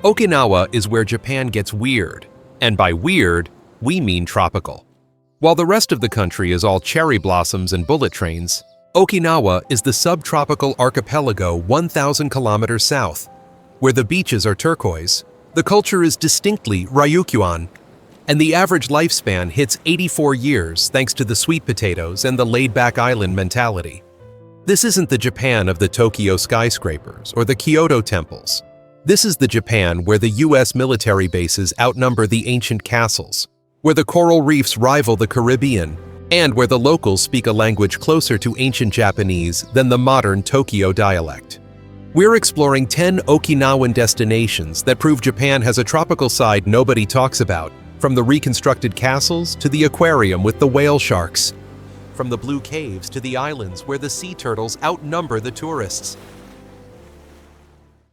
Okinawa is where Japan gets weird, and by weird, we mean tropical. While the rest of the country is all cherry blossoms and bullet trains, Okinawa is the subtropical archipelago 1,000 kilometers south, where the beaches are turquoise, the culture is distinctly Ryukyuan, and the average lifespan hits 84 years thanks to the sweet potatoes and the laid-back island mentality. This isn't the Japan of the Tokyo skyscrapers or the Kyoto temples. This is the Japan where the US military bases outnumber the ancient castles, where the coral reefs rival the Caribbean, and where the locals speak a language closer to ancient Japanese than the modern Tokyo dialect. We're exploring 10 Okinawan destinations that prove Japan has a tropical side nobody talks about, from the reconstructed castles to the aquarium with the whale sharks, from the blue caves to the islands where the sea turtles outnumber the tourists.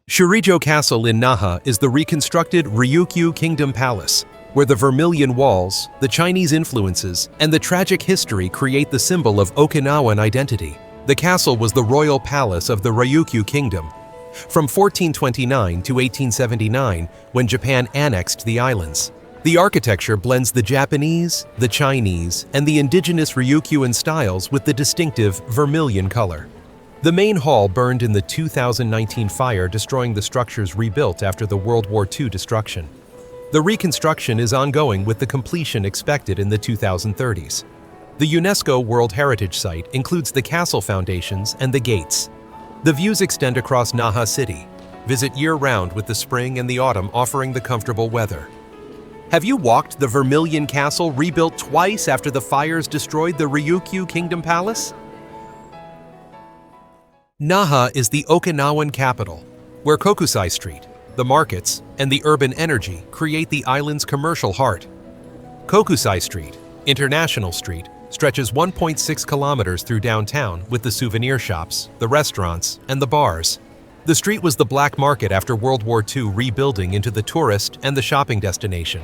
Shurijo Castle in Naha is the reconstructed Ryukyu Kingdom Palace, where the vermilion walls, the Chinese influences, and the tragic history create the symbol of Okinawan identity. The castle was the royal palace of the Ryukyu Kingdom, from 1429 to 1879, when Japan annexed the islands. The architecture blends the Japanese, the Chinese, and the indigenous Ryukyuan styles with the distinctive vermilion color. The main hall burned in the 2019 fire, destroying the structures rebuilt after the World War II destruction. The reconstruction is ongoing with the completion expected in the 2030s. The UNESCO World Heritage Site includes the castle foundations and the gates. The views extend across Naha City. Visit year-round with the spring and the autumn offering the comfortable weather. Have you walked the Vermilion Castle rebuilt twice after the fires destroyed the Ryukyu Kingdom Palace? Naha is the Okinawan capital, where Kokusai Street, the markets, and the urban energy create the island's commercial heart. Kokusai Street, International Street, stretches 1.6 kilometers through downtown with the souvenir shops, the restaurants, and the bars. The street was the black market after World War II, rebuilding into the tourist and the shopping destination.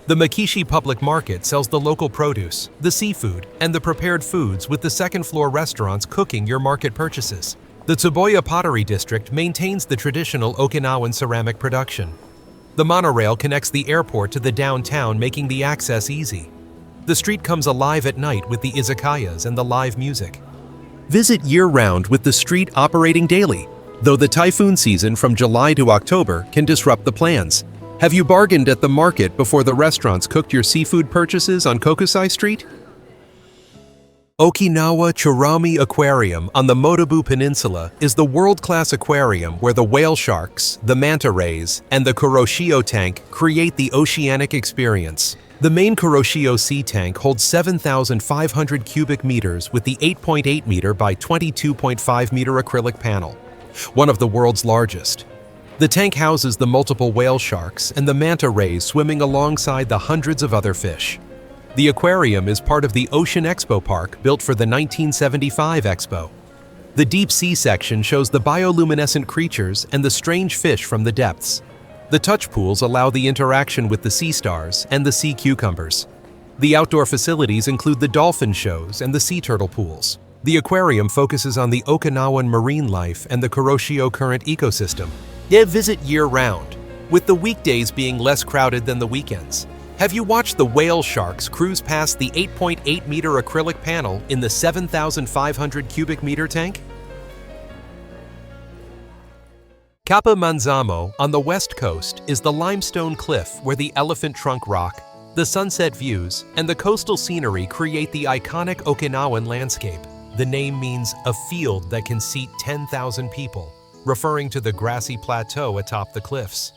The Makishi Public Market sells the local produce, the seafood, and the prepared foods, with the second-floor restaurants cooking your market purchases. The Tsuboya Pottery District maintains the traditional Okinawan ceramic production. The monorail connects the airport to the downtown, making the access easy. The street comes alive at night with the izakayas and the live music. Visit year-round with the street operating daily, though the typhoon season from July to October can disrupt the plans. Have you bargained at the market before the restaurants cooked your seafood purchases on Kokusai Street? Okinawa Churami Aquarium on the Motobu Peninsula is the world-class aquarium where the whale sharks, the manta rays, and the Kuroshio tank create the oceanic experience. The main Kuroshio sea tank holds 7,500 cubic meters with the 8.8 meter by 22.5 meter acrylic panel, one of the world's largest. The tank houses the multiple whale sharks and the manta rays swimming alongside the hundreds of other fish. The aquarium is part of the Ocean Expo Park built for the 1975 Expo. The deep sea section shows the bioluminescent creatures and the strange fish from the depths. The touch pools allow the interaction with the sea stars and the sea cucumbers. The outdoor facilities include the dolphin shows and the sea turtle pools. The aquarium focuses on the Okinawan marine life and the Kuroshio current ecosystem. Visit year-round, with the weekdays being less crowded than the weekends. Have you watched the whale sharks cruise past the 8.8 meter acrylic panel in the 7,500 cubic meter tank? Kappa Manzamo on the west coast is the limestone cliff where the elephant trunk rock, the sunset views, and the coastal scenery create the iconic Okinawan landscape. The name means a field that can seat 10,000 people, referring to the grassy plateau atop the cliffs.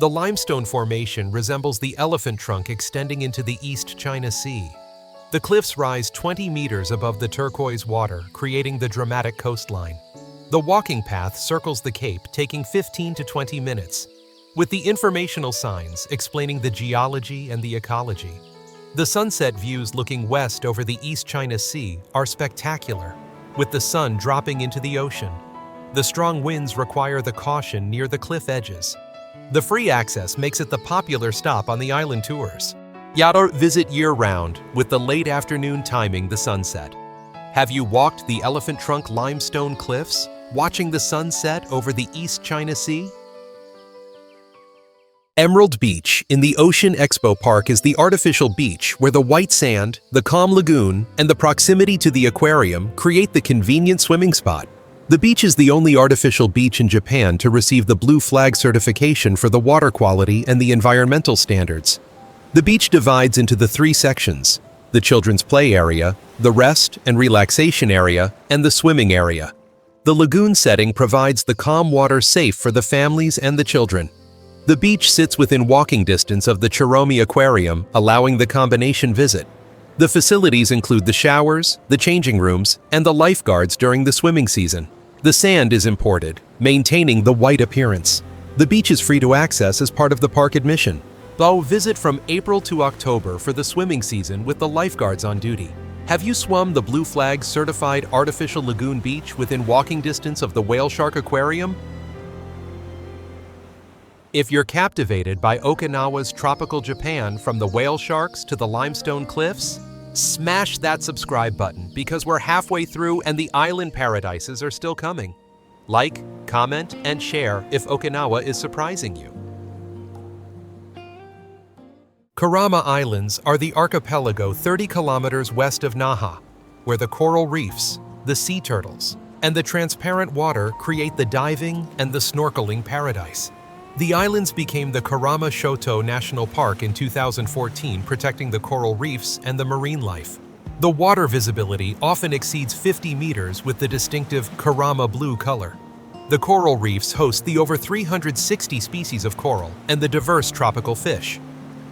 The limestone formation resembles the elephant trunk extending into the East China Sea. The cliffs rise 20 meters above the turquoise water, creating the dramatic coastline. The walking path circles the cape, taking 15 to 20 minutes, with the informational signs explaining the geology and the ecology. The sunset views looking west over the East China Sea are spectacular, with the sun dropping into the ocean. The strong winds require the caution near the cliff edges. The free access makes it the popular stop on the island tours. Yaro visit year-round, with the late afternoon timing the sunset. Have you walked the elephant trunk limestone cliffs, watching the sunset over the East China Sea? Emerald Beach in the Ocean Expo Park is the artificial beach where the white sand, the calm lagoon, and the proximity to the aquarium create the convenient swimming spot. The beach is the only artificial beach in Japan to receive the Blue Flag certification for the water quality and the environmental standards. The beach divides into the three sections: the children's play area, the rest and relaxation area, and the swimming area. The lagoon setting provides the calm water safe for the families and the children. The beach sits within walking distance of the Chiromi Aquarium, allowing the combination visit. The facilities include the showers, the changing rooms, and the lifeguards during the swimming season. The sand is imported, maintaining the white appearance. The beach is free to access as part of the park admission. Though visit from April to October for the swimming season with the lifeguards on duty. Have you swum the Blue Flag certified artificial lagoon beach within walking distance of the Whale Shark Aquarium? If you're captivated by Okinawa's tropical Japan, from the whale sharks to the limestone cliffs, smash that subscribe button because we're halfway through and the island paradises are still coming. Like, comment, and share if Okinawa is surprising you. Kurama Islands are the archipelago 30 kilometers west of Naha, where the coral reefs, the sea turtles, and the transparent water create the diving and the snorkeling paradise. The islands became the Kurama Shoto National Park in 2014, protecting the coral reefs and the marine life. The water visibility often exceeds 50 meters with the distinctive Kurama blue color. The coral reefs host the over 360 species of coral and the diverse tropical fish.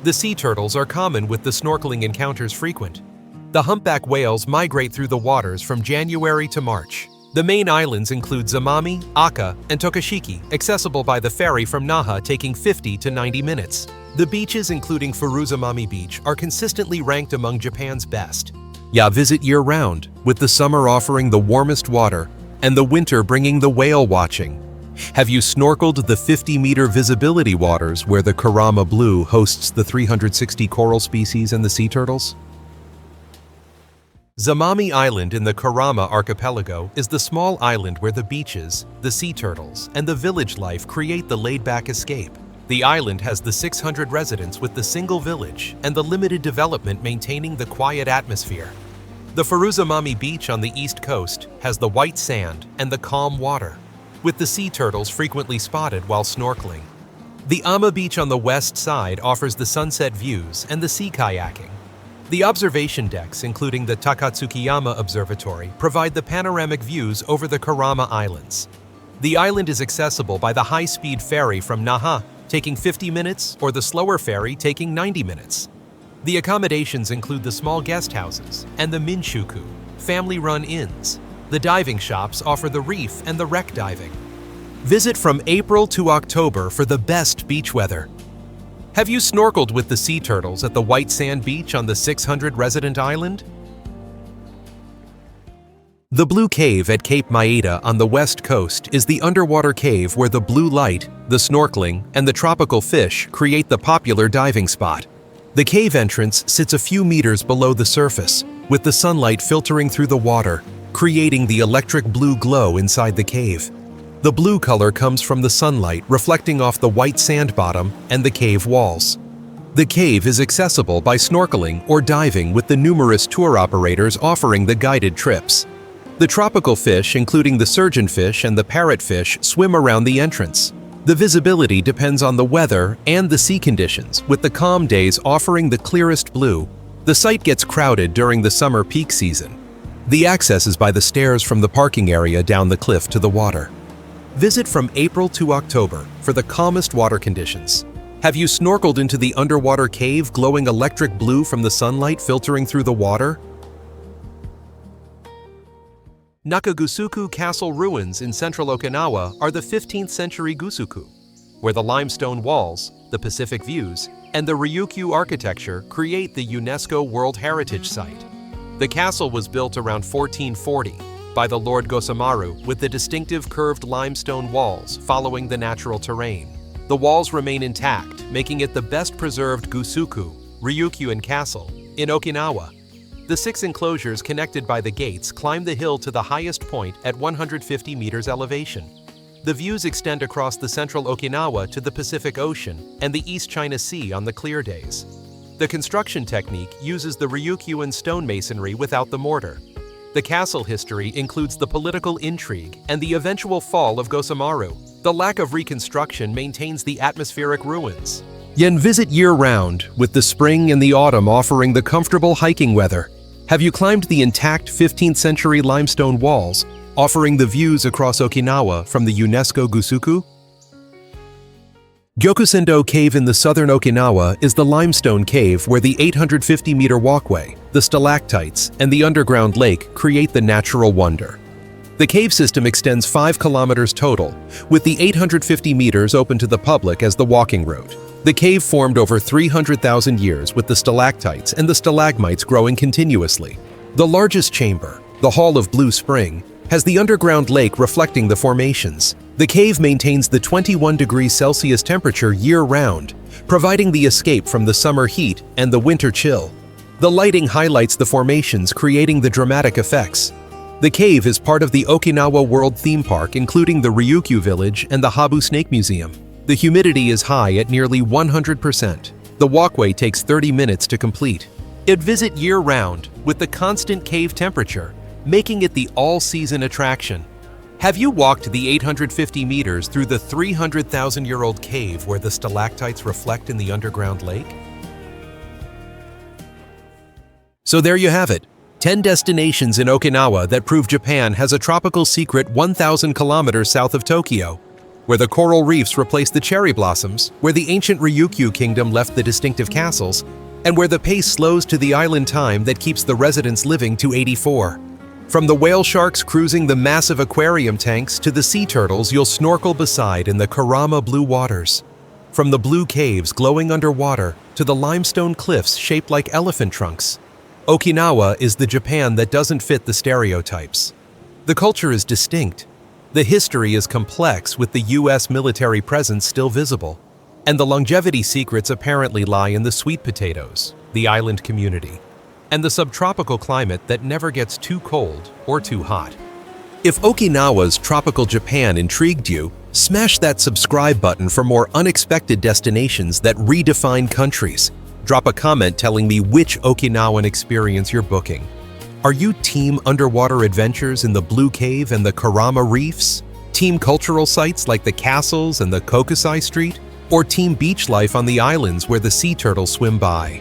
The sea turtles are common with the snorkeling encounters frequent. The humpback whales migrate through the waters from January to March. The main islands include Zamami, Aka, and Tokashiki, accessible by the ferry from Naha taking 50 to 90 minutes. The beaches, including Furuzamami Beach, are consistently ranked among Japan's best. Visit year-round, with the summer offering the warmest water and the winter bringing the whale watching. Have you snorkeled the 50-meter visibility waters where the Kurama Blue hosts the 360 coral species and the sea turtles? Zamami Island in the Kurama archipelago is the small island where the beaches, the sea turtles, and the village life create the laid-back escape. The island has the 600 residents with the single village and the limited development maintaining the quiet atmosphere. The Furuzamami Beach on the east coast has the white sand and the calm water, with the sea turtles frequently spotted while snorkeling. The Ama Beach on the west side offers the sunset views and the sea kayaking. The observation decks, including the Takatsukiyama Observatory, provide the panoramic views over the Kurama Islands. The island is accessible by the high-speed ferry from Naha, taking 50 minutes, or the slower ferry taking 90 minutes. The accommodations include the small guest houses and the minshuku, family-run inns. The diving shops offer the reef and the wreck diving. Visit from April to October for the best beach weather. Have you snorkeled with the sea turtles at the white sand beach on the 600-resident island? The Blue Cave at Cape Maeda on the west coast is the underwater cave where the blue light, the snorkeling, and the tropical fish create the popular diving spot. The cave entrance sits a few meters below the surface, with the sunlight filtering through the water, creating the electric blue glow inside the cave. The blue color comes from the sunlight reflecting off the white sand bottom and the cave walls. The cave is accessible by snorkeling or diving with the numerous tour operators offering the guided trips. The tropical fish, including the surgeonfish and the parrotfish, swim around the entrance. The visibility depends on the weather and the sea conditions, with the calm days offering the clearest blue. The site gets crowded during the summer peak season. The access is by the stairs from the parking area down the cliff to the water. Visit from April to October for the calmest water conditions. Have you snorkeled into the underwater cave glowing electric blue from the sunlight filtering through the water? Nakagusuku Castle ruins in central Okinawa are the 15th century Gusuku, where the limestone walls, the Pacific views, and the Ryukyu architecture create the UNESCO World Heritage Site. The castle was built around 1440 by the Lord Gosamaru with the distinctive curved limestone walls following the natural terrain. The walls remain intact, making it the best preserved Gusuku, Ryukyuan castle, in Okinawa. The 6 enclosures connected by the gates climb the hill to the highest point at 150 meters elevation. The views extend across the central Okinawa to the Pacific Ocean and the East China Sea on the clear days. The construction technique uses the Ryukyuan stonemasonry without the mortar. The castle history includes the political intrigue and the eventual fall of Gosamaru. The lack of reconstruction maintains the atmospheric ruins. Yen visit year-round, with the spring and the autumn offering the comfortable hiking weather. Have you climbed the intact 15th century limestone walls, offering the views across Okinawa from the UNESCO Gusuku? Gyokusendo Cave in the southern Okinawa is the limestone cave where the 850-meter walkway, the stalactites, and the underground lake create the natural wonder. The cave system extends 5 kilometers total, with the 850 meters open to the public as the walking route. The cave formed over 300,000 years with the stalactites and the stalagmites growing continuously. The largest chamber, the Hall of Blue Spring, has the underground lake reflecting the formations. The cave maintains the 21 degrees Celsius temperature year-round, providing the escape from the summer heat and the winter chill. The lighting highlights the formations, creating the dramatic effects. The cave is part of the Okinawa World Theme Park, including the Ryukyu Village and the Habu Snake Museum. The humidity is high at nearly 100%. The walkway takes 30 minutes to complete. Visit year-round with the constant cave temperature, making it the all-season attraction. Have you walked the 850 meters through the 300,000-year-old cave where the stalactites reflect in the underground lake? So there you have it, 10 destinations in Okinawa that prove Japan has a tropical secret 1,000 kilometers south of Tokyo, where the coral reefs replace the cherry blossoms, where the ancient Ryukyu kingdom left the distinctive castles, and where the pace slows to the island time that keeps the residents living to 84. From the whale sharks cruising the massive aquarium tanks to the sea turtles you'll snorkel beside in the Karama blue waters. From the blue caves glowing underwater to the limestone cliffs shaped like elephant trunks, Okinawa is the Japan that doesn't fit the stereotypes. The culture is distinct. The history is complex with the US military presence still visible. And the longevity secrets apparently lie in the sweet potatoes, the island community, and the subtropical climate that never gets too cold or too hot. If Okinawa's tropical Japan intrigued you, smash that subscribe button for more unexpected destinations that redefine countries. Drop a comment telling me which Okinawan experience you're booking. Are you team underwater adventures in the Blue Cave and the Karama Reefs? Team cultural sites like the castles and the Kokusai Street? Or team beach life on the islands where the sea turtles swim by?